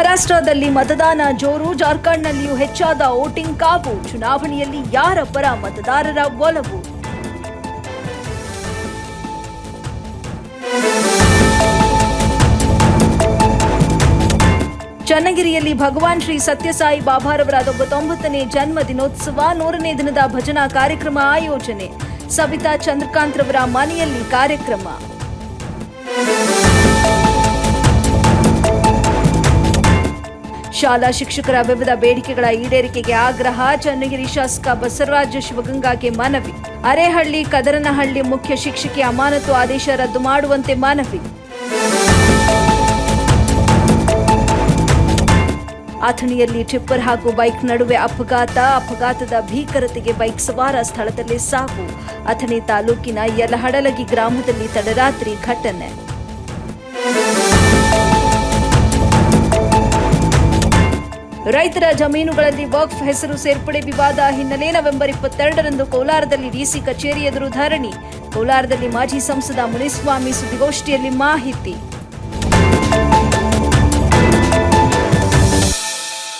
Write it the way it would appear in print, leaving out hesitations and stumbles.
ಮಹಾರಾಷ್ಟ್ರದಲ್ಲಿ ಮತದಾನ ಜೋರು, ಜಾರ್ಖಂಡ್ನಲ್ಲಿಯೂ ಹೆಚ್ಚಾದ ವೋಟಿಂಗ್ ಕಾವು. ಚುನಾವಣೆಯಲ್ಲಿ ಯಾರ ಪರ ಮತದಾರರ ಒಲವು? ಚನ್ನಗಿರಿಯಲ್ಲಿ ಭಗವಾನ್ ಶ್ರೀ ಸತ್ಯಸಾಯಿ ಬಾಬಾರವರ 99ನೇ ಜನ್ಮ ದಿನೋತ್ಸವ, 100ನೇ ದಿನದ ಭಜನಾ ಕಾರ್ಯಕ್ರಮ ಆಯೋಜನೆ. ಸಬಿತಾ ಚಂದ್ರಕಾಂತ್ ರವರ ಮನೆಯಲ್ಲಿ ಕಾರ್ಯಕ್ರಮ. ಶಾಲಾ ಶಿಕ್ಷಕರ ವಿವಿಧ ಬೇಡಿಕೆಗಳ ಈಡೇರಿಕೆಗೆ ಆಗ್ರಹ. ಚನ್ನಗಿರಿ ಶಾಸಕ ಬಸವರಾಜ ಶಿವಗಂಗಾಗೆ ಮನವಿ. ಅರೇಹಳ್ಳಿ ಕದರನಹಳ್ಳಿ ಮುಖ್ಯ ಶಿಕ್ಷಕಿ ಅಮಾನತು ಆದೇಶ ರದ್ದು ಮಾಡುವಂತೆ ಮನವಿ. ಅಥಣಿಯಲ್ಲಿ ಟಿಪ್ಪರ್ ಹಾಗೂ ಬೈಕ್ ನಡುವೆ ಅಪಘಾತದ ಭೀಕರತೆಗೆ ಬೈಕ್ ಸವಾರ ಸ್ಥಳದಲ್ಲೇ ಸಾವು. ಅಥಣಿ ತಾಲೂಕಿನ ಯಲಹಡಲಗಿ ಗ್ರಾಮದಲ್ಲಿ ತಡರಾತ್ರಿ ಘಟನೆ. ರೈತರ ಜಮೀನುಗಳಲ್ಲಿ ವಕ್ಫ್ ಹೆಸರು ಸೇರ್ಪಡೆ ವಿವಾದ ಹಿನ್ನೆಲೆ ನವೆಂಬರ್ 22ರಂದು ಕೋಲಾರದಲ್ಲಿ ಡಿಸಿ ಕಚೇರಿ ಎದುರು ಧರಣಿ. ಕೋಲಾರದಲ್ಲಿ ಮಾಜಿ ಸಂಸದ ಮುನಿಸ್ವಾಮಿ ಸುದ್ದಿಗೋಷ್ಠಿಯಲ್ಲಿ ಮಾಹಿತಿ.